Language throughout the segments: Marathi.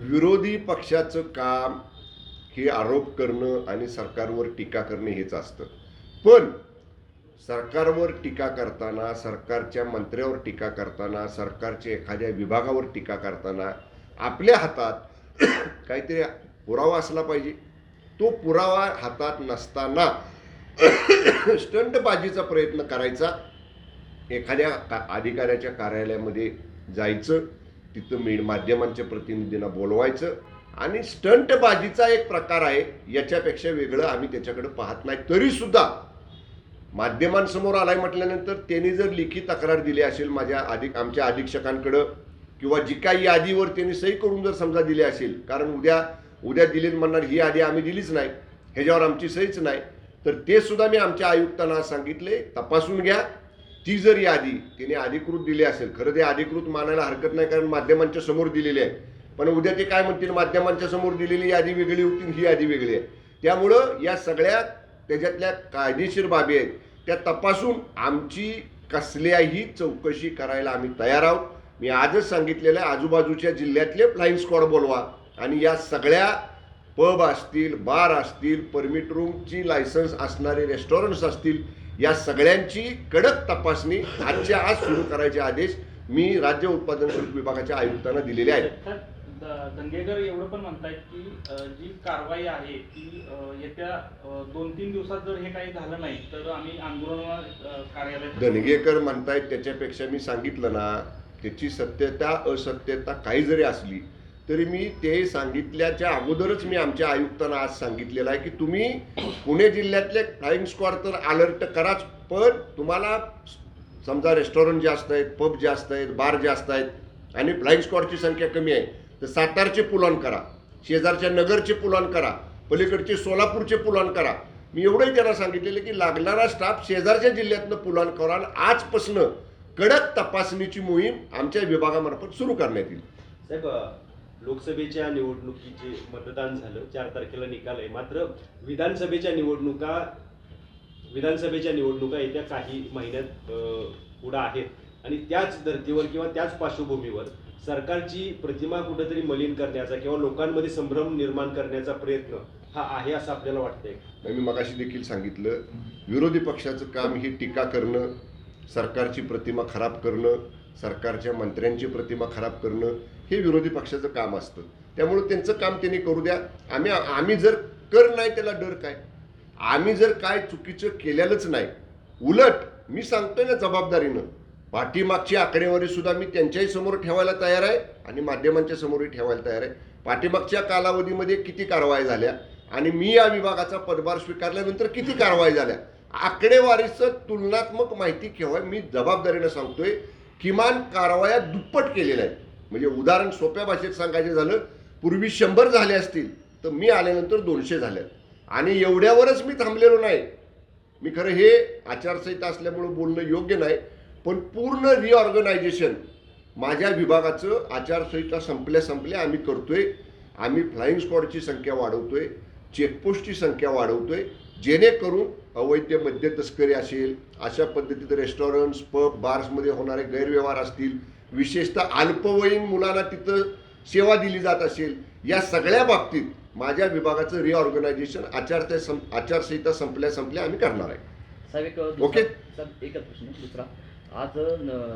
विरोधी पक्षाचं काम हे आरोप करणं आणि सरकारवर टीका करणे हेच असतं. पण सरकारवर टीका करताना, सरकारच्या मंत्र्यावर टीका करताना, सरकारच्या एखाद्या विभागावर टीका करताना आपल्या हातात काहीतरी पुरावा असला पाहिजे. तो पुरावा हातात नसताना स्टंटबाजीचा प्रयत्न करायचा. एखाद्या अधिकाऱ्याच्या कार्यालयामध्ये जायचं, तिथं माध्यमांच्या प्रतिनिधींना बोलवायचं आणि स्टंटबाजीचा एक प्रकार आहे. याच्यापेक्षा वेगळं आम्ही त्याच्याकडे पाहत नाही. तरीसुद्धा माध्यमांसमोर आलाय म्हटल्यानंतर त्यांनी जर लिखित तक्रार दिली असेल आमच्या अधीक्षकांकडं किंवा जी काही यादीवर त्यांनी सही करून जर समजा दिली असेल, कारण उद्या दिली म्हणणार ही यादी आम्ही दिलीच नाही, ह्याच्यावर आमची सहीच नाही, तर ते सुद्धा मी आमच्या आयुक्तांना सांगितले तपासून घ्या. ती जर यादी त्याने अधिकृत दिली असेल, खरं ते अधिकृत मानायला हरकत नाही कारण माध्यमांच्या समोर दिलेली आहे, पण उद्या ते काय म्हणतील माध्यमांच्या समोर दिलेली यादी वेगळी होती, ही यादी वेगळी आहे. त्यामुळं या सगळ्या त्याच्यातल्या कायदेशीर बाबी आहेत त्या तपासून आमची कसल्याही चौकशी करायला आम्ही तयार आहोत. मी आजच सांगितलेलं आहे, आजूबाजूच्या जिल्ह्यातले फ्लाईंग स्क्वॉड बोलवा आणि या सगळ्या पब असतील, बार असतील, परमिट रूमची लायसन्स असणारे रेस्टॉरंट्स असतील, या सगळ्यांची कडक तपासणी आजच्या आज सुरू करायचे आदेश मी राज्य उत्पादन शुल्क विभागाच्या आयुक्तांना दिलेले आहेत. दंगेकर एवढं पण म्हणतायत की जी कारवाई आहे ती येत्या 2-3 दिवसात जर हे काही झालं नाही तर आम्ही आंदोलन कार्यालयात. दंगेकर म्हणतायत त्याच्यापेक्षा मी सांगितलं ना, त्याची सत्यता असत्यता काही जरी असली तरी मी ते सांगितल्याच्या अगोदरच मी आमच्या आयुक्तांना आज सांगितलेलं आहे की तुम्ही पुणे जिल्ह्यातले फ्लाईंग स्क्वॉड तर अलर्ट कराच, पण तुम्हाला समजा रेस्टॉरंट जास्त आहेत, पब जास्त आहेत, बार जास्त आहेत आणि फ्लाईंग स्क्वॉडची संख्या कमी आहे तर सातारचे पुल ऑन करा, शेजारच्या नगरचे पुल ऑन करा, पलीकडचे सोलापूरचे पुल ऑन करा. मी एवढंही त्यांना सांगितलेलं की लागणारा स्टाफ शेजारच्या जिल्ह्यातनं पुल ऑन करा आणि आजपासून कडक तपासणीची मोहीम आमच्या विभागामार्फत सुरू करण्यात येईल. साहेब, लोकसभेच्या निवडणुकीचे मतदान झालं, 4 तारखेला निकाल आहे, मात्र विधानसभेच्या निवडणुका येत्या काही महिन्यात पुढे आहेत आणि त्याच धर्तीवर किंवा त्याच पार्श्वभूमीवर सरकारची प्रतिमा कुठेतरी मलिन करण्याचा किंवा लोकांमध्ये संभ्रम निर्माण करण्याचा प्रयत्न हा आहे असं आपल्याला वाटतंय. मी मगाशी देखील सांगितलं, विरोधी पक्षाचं काम ही टीका करणं, सरकारची प्रतिमा खराब करणं, सरकारच्या मंत्र्यांची प्रतिमा खराब करणं हे विरोधी पक्षाचं काम असतं. त्यामुळे त्यांचं काम त्यांनी करू द्या. आम्ही जर कर नाही त्याला डर काय, आम्ही जर काय चुकीचं केलेलंच नाही, उलट मी सांगतोय ना जबाबदारीनं, पाठीमागची आकडेवारी सुद्धा मी त्यांच्याही समोर ठेवायला तयार आहे आणि माध्यमांच्या समोरही ठेवायला तयार आहे. पाठीमागच्या कालावधीमध्ये किती कारवाई झाल्या आणि मी या विभागाचा पदभार स्वीकारल्यानंतर किती कारवाई झाल्या, आकडेवारीचं तुलनात्मक माहिती ठेवाय मी जबाबदारीनं सांगतोय. किमान कारवाया दुप्पट केलेल्या आहेत. म्हणजे उदाहरण सोप्या भाषेत सांगायचं झालं, पूर्वी 100 झाले असतील तर मी आल्यानंतर 200 झाले आणि एवढ्यावरच मी थांबलेलो नाही. मी खरं हे आचारसंहिता असल्यामुळं बोलणं योग्य नाही, पण पूर्ण रिऑर्गनायझेशन माझ्या विभागाचं आचारसंहिता संपल्या आम्ही करतोय. आम्ही फ्लाईंग स्क्वॉडची संख्या वाढवतोय, चेकपोस्टची संख्या वाढवतोय, जेणेकरून अवैध मद्य तस्करी असेल, अशा पद्धतीचं रेस्टॉरंट्स, पब, बार्समध्ये होणारे गैरव्यवहार असतील, विशेषतः अल्पवयीन मुलांना तिथं सेवा दिली जात असेल, या सगळ्या बाबतीत माझ्या विभागाचं रिऑर्गनायझेशन आचारसंहिता संपल्या आम्ही करणार आहे. साहेब ओके. एकच प्रश्न दुसरा, आज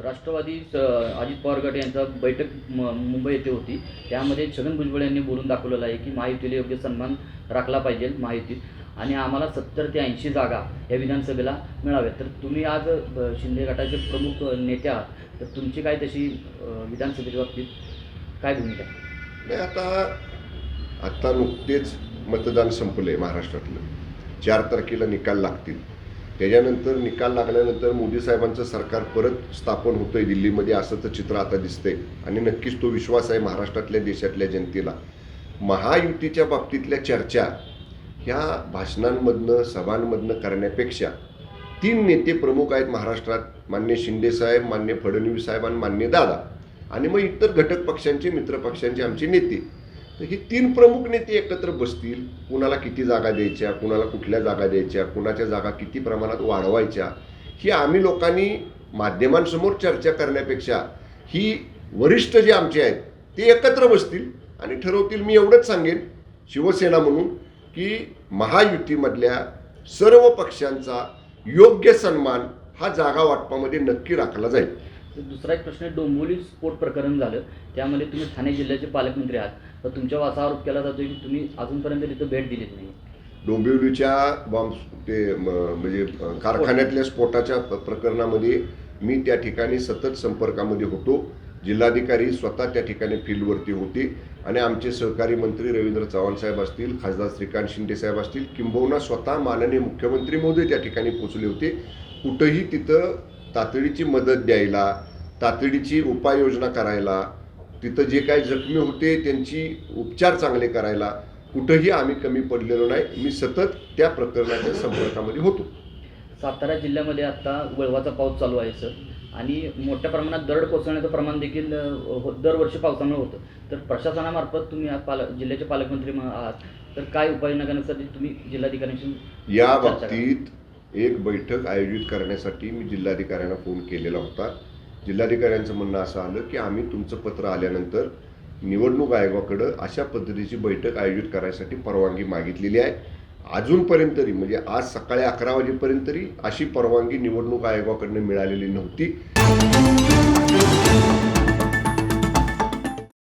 राष्ट्रवादी अजित पवार गट यांचा बैठक मुंबई येथे होती, त्यामध्ये छगन भुजबळ यांनी बोलून दाखवलेलं आहे की महायुतीला योग्य सन्मान राखला पाहिजे महायुतीत आणि आम्हाला 70 ते 80 जागा या विधानसभेला मिळाव्यात. तर तुम्ही आज शिंदे गटाचे प्रमुख नेते आहात, तर तुमची काय तशी विधानसभेच्या बाबतीत काय भूमिका आहे? नाही, आता नुकतेच मतदान संपलंय महाराष्ट्रातलं, 4 तारखेला निकाल लागतील. त्याच्यानंतर निकाल लागल्यानंतर मोदी साहेबांचं सरकार परत स्थापन होतंय दिल्लीमध्ये, असंच चित्र आता दिसतंय आणि नक्कीच तो विश्वास आहे महाराष्ट्रातल्या देशातल्या जनतेला. महायुतीच्या बाबतीतल्या चर्चा ह्या भाषणांमधनं सभांमधनं करण्यापेक्षा 3 नेते प्रमुख आहेत महाराष्ट्रात, मान्य शिंदेसाहेब, मान्य फडणवीस साहेब आणि मान्य दादा, आणि मग इतर घटक पक्षांचे, मित्र पक्षांचे आमचे नेते. तर हे 3 प्रमुख नेते एकत्र बसतील, कुणाला किती जागा द्यायच्या, कुणाला कुठल्या जागा द्यायच्या, कुणाच्या जागा किती प्रमाणात वाढवायच्या, ही आम्ही लोकांनी माध्यमांसमोर चर्चा करण्यापेक्षा ही वरिष्ठ जे आमचे आहेत ते एकत्र बसतील आणि ठरवतील. मी एवढंच सांगेन शिवसेना म्हणून की महायुतीमधल्या सर्व पक्षांचा योग्य सन्मान हा जागा वाटपामध्ये नक्की राखला जाईल. दुसरा एक प्रश्न, डोंबिवली स्फोट प्रकरण झालं, त्यामध्ये तुम्ही ठाणे जिल्ह्याचे पालकमंत्री आहात, तर तुमच्यावर असा आरोप केला जातो की तुम्ही अजूनपर्यंत तिथं भेट दिलीच नाही. डोंबिवलीच्या म्हणजे कारखान्यातल्या स्फोटाच्या प्रकरणामध्ये मी त्या ठिकाणी सतत संपर्कामध्ये होतो. जिल्हाधिकारी स्वतः त्या ठिकाणी फील्डवरती होते आणि आमचे सहकारी मंत्री रवींद्र चव्हाण साहेब असतील, खासदार श्रीकांत शिंदे साहेब असतील, किंबहुना स्वतः माननीय मुख्यमंत्री महोदय त्या ठिकाणी पोचले होते. कुठंही तिथं तातडीची मदत द्यायला, तातडीची उपाययोजना करायला, तिथं जे काही जखमी होते त्यांची उपचार चांगले करायला कुठंही आम्ही कमी पडलेलो नाही. मी सतत त्या प्रकरणाच्या संपर्कामध्ये होतो. सातारा जिल्ह्यामध्ये आता वळवाचा पाऊस चालू आहे सर, आणि मोठ्या प्रमाणात दरड कोसळण्याचं प्रमाण देखील दरवर्षी पावसामुळे होतं. तर प्रशासनामार्फत तुम्ही जिल्ह्याचे पालकमंत्री आहात, तर काय उपाययोजना करण्यासाठी तुम्ही जिल्हाधिकाऱ्यांशी या चर्चा बाबतीत एक बैठक आयोजित करण्यासाठी मी जिल्हाधिकाऱ्यांना फोन केलेला होता. जिल्हाधिकाऱ्यांचं म्हणणं असं आलं की आम्ही तुमचं पत्र आल्यानंतर निवडणूक आयोगाकडं अशा पद्धतीची बैठक आयोजित करायसाठी परवानगी मागितलेली आहे. अजूनपर्यंत तरी म्हणजे आज सकाळी 11 वाजेपर्यंत तरी अशी परवानगी निवडणूक आयोगाकडनं मिळालेली नव्हती.